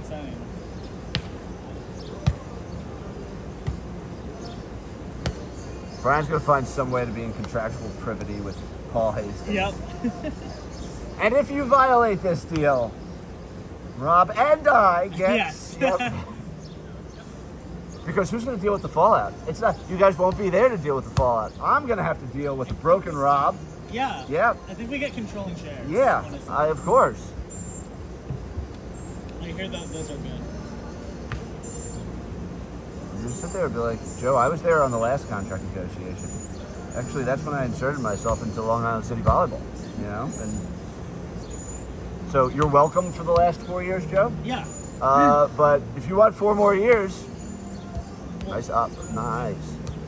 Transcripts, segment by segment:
saying. Brian's going to find some way to be in contractual privity with Paul Hastings. Yep. And if you violate this deal, Rob and I get... Yes. Yep. Because who's going to deal with the fallout? It's not... You guys won't be there to deal with the fallout. I'm going to have to deal with the broken Rob. Yeah. Yep. I think we get controlling shares. Yeah, honestly. of course. I hear that those are good. You sit there and be like, Joe, I was there on the last contract negotiation. Actually, that's when I inserted myself into Long Island City Volleyball, you know? And so you're welcome for the last 4 years, Joe. Yeah. But if you want 4 more years, nice up, nice.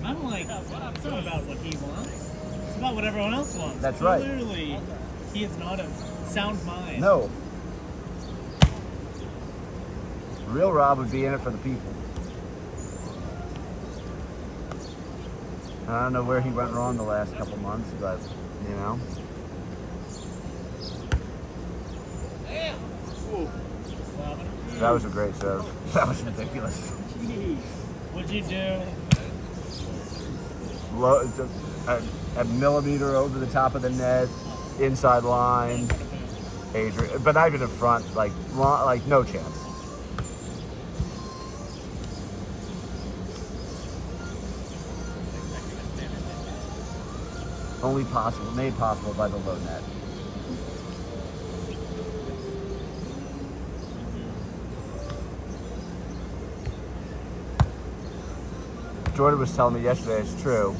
I'm like, it's not about what he wants. It's about what everyone else wants. That's right. Literally, he is not a sound mind. No. Real Rob would be in it for the people. I don't know where he went wrong the last couple months, but, you know. That was a great serve. That was ridiculous. What'd you do? A millimeter over the top of the net, inside line. Adrien, but not even in front, like no chance. Only possible, made possible by the low net. Jordan was telling me yesterday, it's true.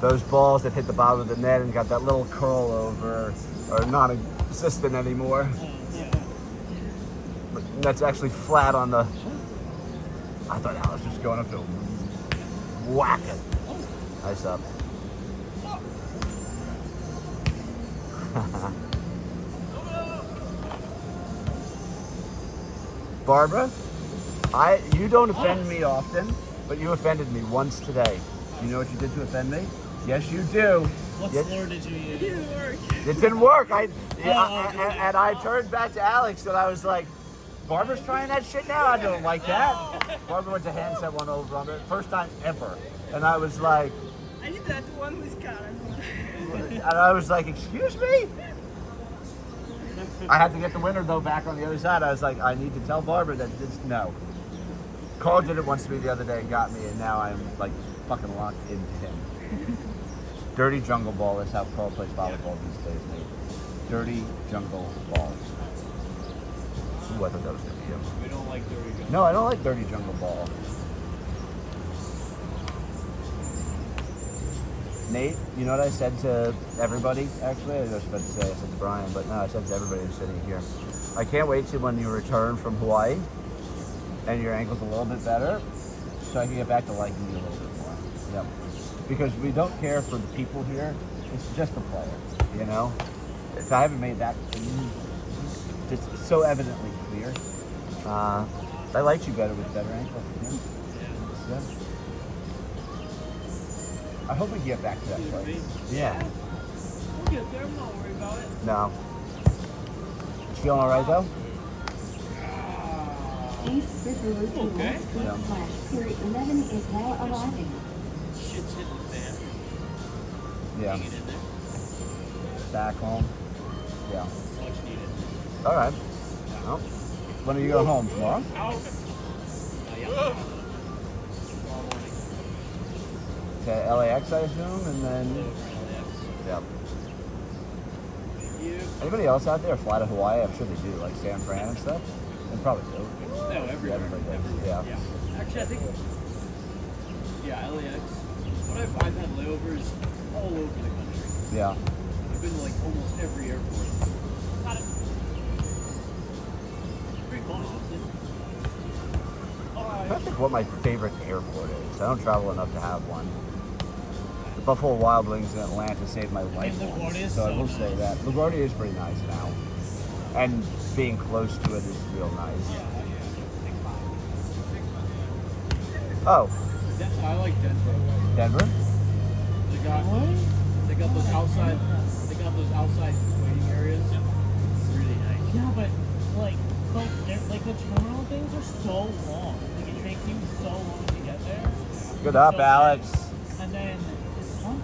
Those balls that hit the bottom of the net and got that little curl over are non-existent anymore. But that's actually flat on the... I thought Alex was going up to whack it. Nice up. Barbara, you don't offend me often, but you offended me once today. You know what you did to offend me? Yes, you do. What slur did you use? It didn't work. It didn't work. And I turned back to Alex and I was like, Barbara's trying that shit now? I don't like that. Barbara went to handset one over on it. First time ever. And I was like... I did that to one with Karen. And I was like, excuse me? I had to get the winner, though, back on the other side. I was like, I need to tell Barbara that this... No. Carl did it once to me the other day and got me, and now I'm, like, fucking locked into him. Dirty jungle ball is how Carl plays volleyball these days, mate. Dirty jungle ball. Ooh, I thought that was going to be him. We don't like dirty jungle. No, I don't like dirty jungle ball. Nate, you know what I said to everybody, actually? I was about to say I said to Brian, but no, I said to everybody who's sitting here. I can't wait till when you return from Hawaii and your ankle's a little bit better so I can get back to liking you a little bit more. Yep. Because we don't care for the people here. It's just the player, you know? If I haven't made that just so evidently clear, I liked you better with a better ankle. Yeah. I hope we get back to that place. Yeah. We'll get there. I'm not worried about it. No. You feeling all right though? Okay. Yeah. Period 11 is now arriving. Shit's hitting the fan. Yeah. Hang it in there. Back home. Yeah. Much needed. All right. Well, when are you going home tomorrow? Yeah. Tomorrow morning. To LAX, I assume, and then. Yep. Anybody else out there fly to Hawaii? I'm sure they do, like San Fran and stuff. They probably do. No, everywhere. Everybody does. Yeah. Actually, I think. Yeah, LAX. I've had layovers all over the country. Yeah. I've been to like almost every airport. Pretty fun, honestly. I'm trying to think what my favorite airport is. I don't travel enough to have one. The Buffalo Wild Wings in Atlanta saved my life once, so I will say that. LaGuardia is pretty nice now. And being close to it is real nice. Oh. I like Denver. Denver? They got those outside waiting areas. Really nice. Yeah, but like so long. Like it takes you so long to get there. Good up, Alex. And then it's fun.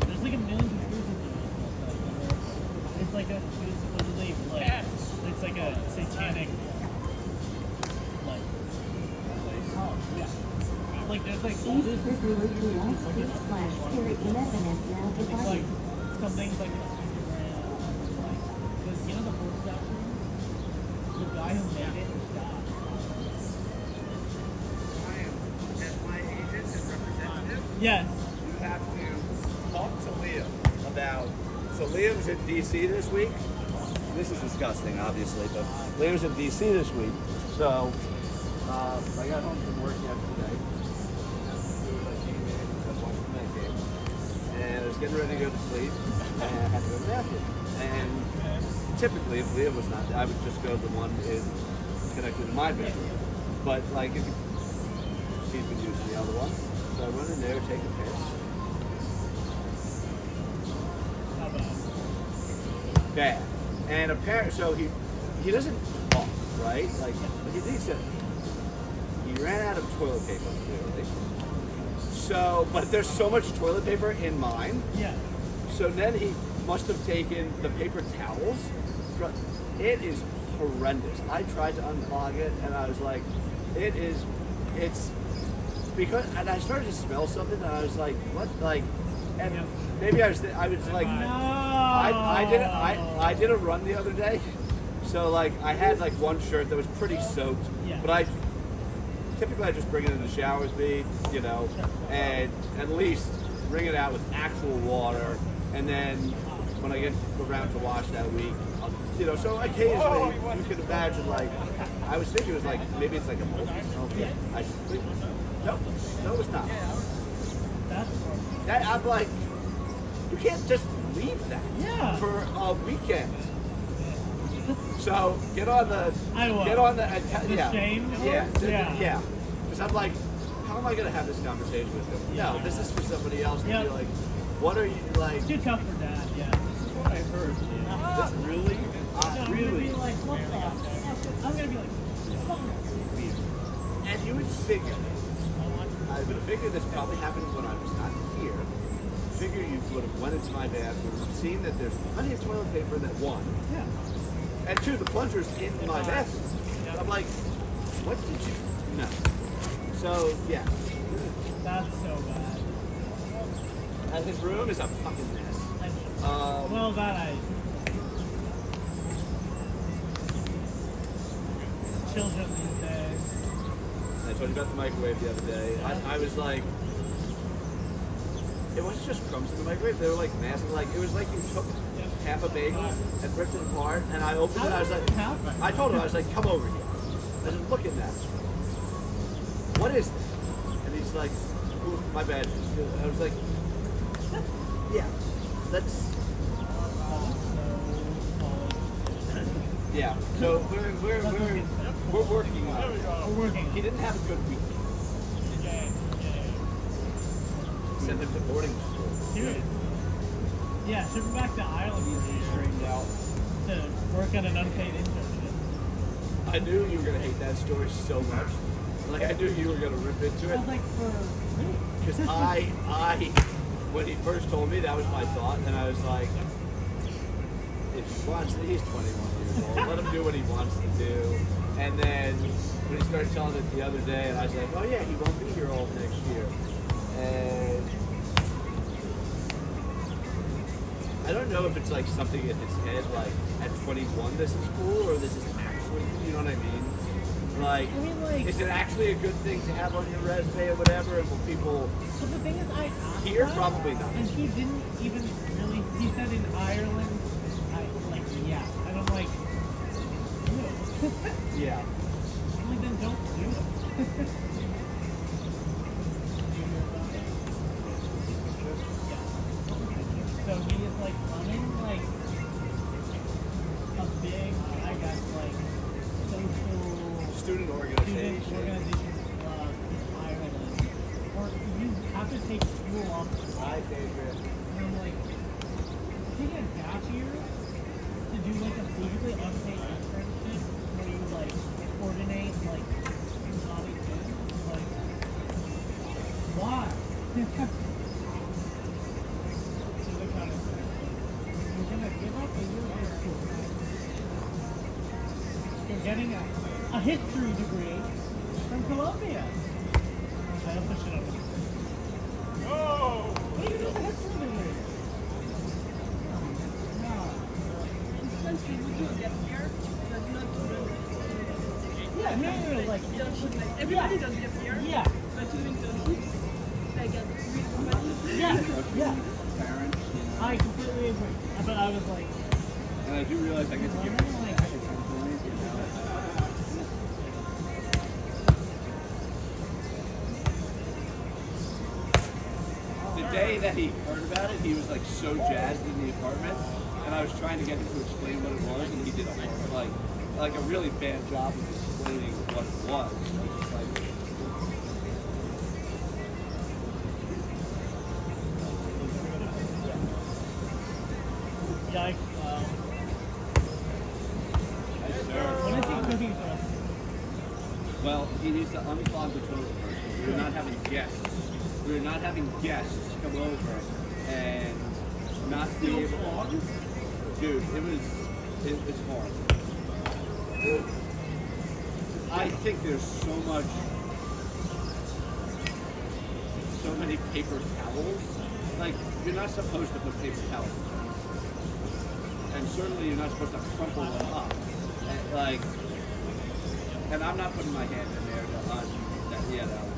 There's like a million conspiracy theories. It's like it's supposedly like it's like a satanic like oh yeah. Like there's like all East this River to left 6 slash Pier 11 is now it's like departing. some things like Instagram like because you know the horse doctor, the guy who made it died. As my agent and representative, Yes. you have to talk to Liam about. So Liam's in DC this week. This is disgusting, obviously, but Liam's in DC this week. So, I got home from work yesterday. I came in, I was watching the night game, and I was getting ready to go to sleep, and I had to go to the bathroom. And typically, if Liam was not there, I would just go to the one connected to my bedroom. But, like, if he's been using the other one, so I run in there, take a piss. How about Bad. And apparently, so he doesn't talk, right? Like he thinks that he ran out of toilet paper, clearly. So, but there's so much toilet paper in mine. yeah. So then he must have taken the paper towels. It is horrendous. I tried to unclog it, and I was like, it's because, and I started to smell something, and I was like, what, like, and maybe I was like. I did a run the other day, so like I had like one shirt that was pretty soaked, Yeah. but I typically just bring it in the shower with me, you know, and at least wring it out with actual water, and then when I get around to wash that week, you know, so occasionally you can imagine like I was thinking it was like maybe it's like a moldy smell. I should clean it. No, it's not. That I'm like, you can't just leave that Yeah. for a weekend. So get on the yeah shame yeah horse? Yeah. yeah. Because I'm like, how am I gonna have this conversation with him? Yeah. No, this is for somebody else to Yep. be like, what are you like? Too tough for dad, yeah. This is what I heard. This really, So I'm gonna really. be like, what the? I'm gonna be like, fuck. And you would figure, I would figure this probably happened when I was not here. Figure you would have went into my bathroom, seen that there's plenty of toilet paper that one, Yeah. and two, the plunger's in my bathroom. I'm like, what did you? No. So yeah, That's so bad. and his room is a fucking mess. Well, that children these days. I told you about the microwave the other day. I was like, it wasn't just crumbs in the microwave. They were like massive. Like it was like you took half a bagel and ripped it apart. And I opened it. And I was like, I told him I was like, come over here. I said, look at that. What is this? And he's like, ooh, my bad. I was like, yeah, that's yeah. So we're working on it. We're working. He didn't have a good week. Send him to boarding school. Serious. Yeah, ship him back to Ireland for a year Straightened out. to work on an unpaid internship. I knew you were gonna hate that story so much. Like I knew you were gonna rip into I it. was like, for really? Because I, when he first told me, that was my thought, and I was like, if he wants it, he's 21 years old. Let him do what he wants to do. And then when he started telling it the other day, and I was like, oh yeah, he won't be here all next year. And I don't know if it's like something in his head, like at 21 this is cool, or this is actually, you know what I mean? Like, I mean, like, is it actually a good thing to have on your resume or whatever? And will people but the thing is, I asked here? that, Probably not. and he didn't even really. He said in Ireland, like, yeah, and I'm like, no. Yeah. I'm like, then don't do it. So he is like running like a big, I guess, like social Student student organization. organization in Ireland, or you have to take school off the Hi, side. Adrien. And I'm like, taking a gap year to do like a basically unpaid internship where you like You're getting a history degree from Columbia. I also should have. Oh! What do you do with a history degree? No. Essentially, would you get here? But not to Yeah, no, like. everybody does get here. Yeah. But to do internships, they get really competitive. Yeah. Parents, you know. I completely agree. But I was like, And I do realize I get to give Well, back at some point, you know. The day that he heard about it, he was like so jazzed in the apartment, and I was trying to get him to explain what it was, and he did like a really bad job of explaining what it was. I was just like, yikes. What is he cooking for us? well, he needs to unclog the toilet first. We were not having guests. We were not having guests come over and not be able to. Dude, it's hard. I think there's so many paper towels. Like, you're not supposed to put paper towels in things. And certainly you're not supposed to crumple them up. And I'm not putting my hand in there to that. Yeah, that one.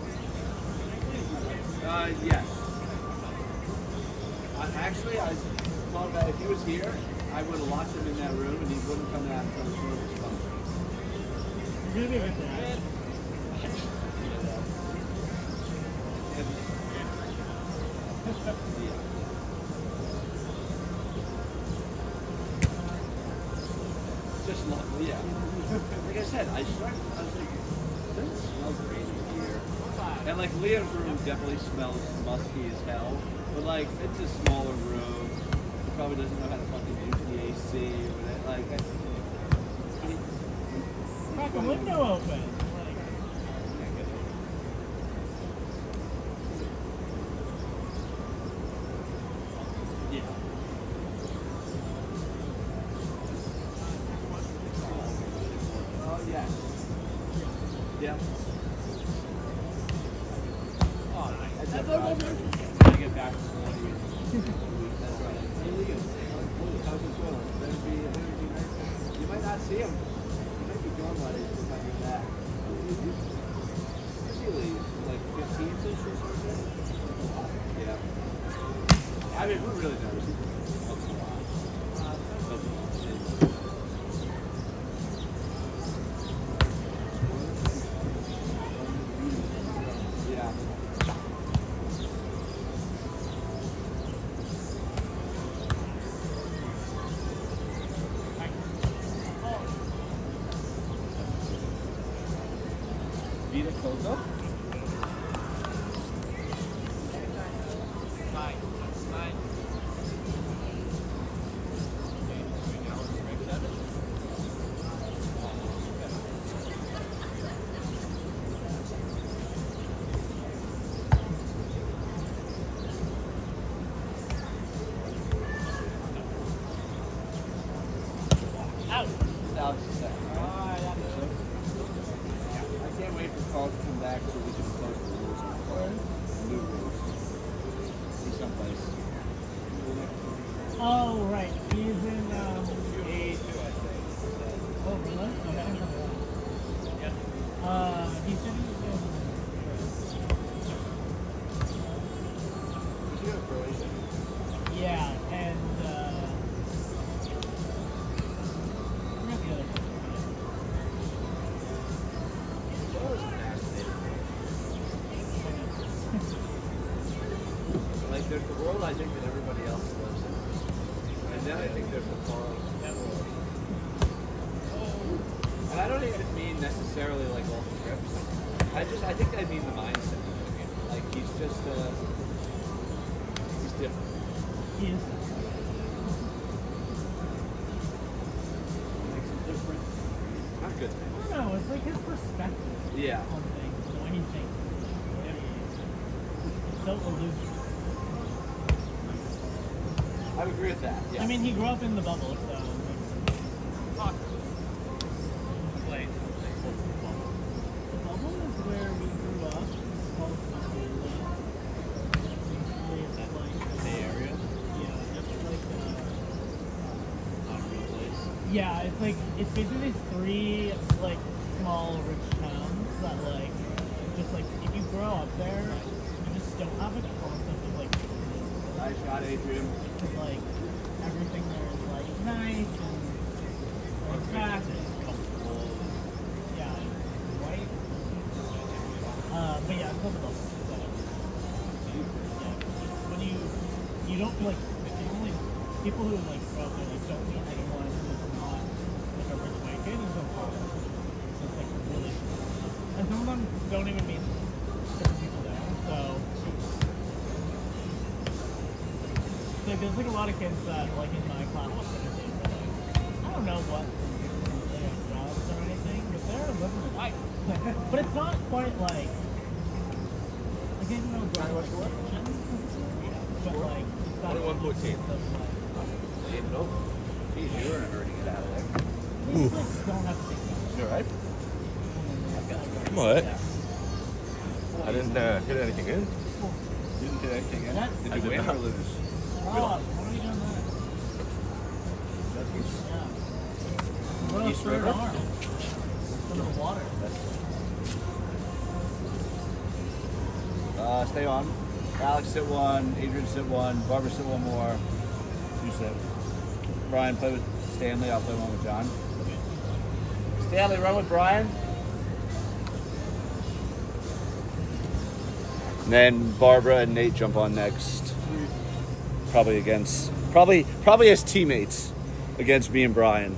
Yes. I thought that if he was here, I would have locked him in that room and he wouldn't come out until the toilet was functioning. You're gonna be good for that. Yeah. Just lovely, yeah. Like I said, I was like, it doesn't smell great in here. And like Leah's room definitely smells musky as hell. But like, it's a smaller room. He probably doesn't know how to fucking use the AC or whatever. Like, Crack a window open. yeah. Oh, yes. Yeah. Oh, nice. That's it. I get back to school in a week. That's right. Hey, Leah, how's the toilet? Better be nice. You might not see him. You might be gone by the time you're back. What's he leave? Like 15th-ish or something? Yeah. I mean, who really knows? That's a lot. That's a lot. Yeah. Vita Coco? Out. Alex is second. I can't wait for Carl to come back so we can post the rules on Carl. New rules. He's someplace. Oh, right. He's in, Oh, really? Okay. He said he was in... Was he in Croatia? Yeah, and, I forgot the other one. That was fascinating. Like, there's the world I think that everybody else lives in. And then I think there's the Carl world. And I don't even mean necessarily like all the trips. I think I mean the mindset. Like, he's just, he's different. He is. Makes him different. Not good I things. don't know, it's like his perspective Yeah. on things, the way he thinks. so elusive. I would agree with that. Yeah. I mean, he grew up in the bubble, so. Wait. What's the bubble? The bubble is where we grew up. It's called Stanley. Basically, it's like Bay Area? yeah, it's like Not a real place. yeah, it's basically these three like small rich towns that like just like if you grow up there, you just don't have a concept of like Nice shot, Adrien. because like everything there is like nice and fast and Comfortable. yeah, white. But yeah, it's called the bubble. So, yeah, when you don't like the only people who like grow up there like don't meet anyone who's not like a rich white kid until college. So it's like really, and some of them don't even meet different people there. So like there's like a lot of kids that like in my class that are like I don't know what they have jobs or anything, but they're living the life. But it's not quite like I didn't know but like it's not 21-14. Leave it open. Geez, you were in a hurry to get out of there. you just don't have to think about it. You alright? Yeah. What? I didn't hit anything in. You didn't get anything in? That's- Did I you did win not. or lose? Rob, what are you doing there? Yeah. What East else for your River? arm? Some of the water. Stay on. Alex sit one, Adrian sit one, Barbara sit one more. You sit. Brian play with Stanley, I'll play one with John. Stanley, run with Brian. And then Barbara and Nate jump on next. Probably as teammates against me and Brian.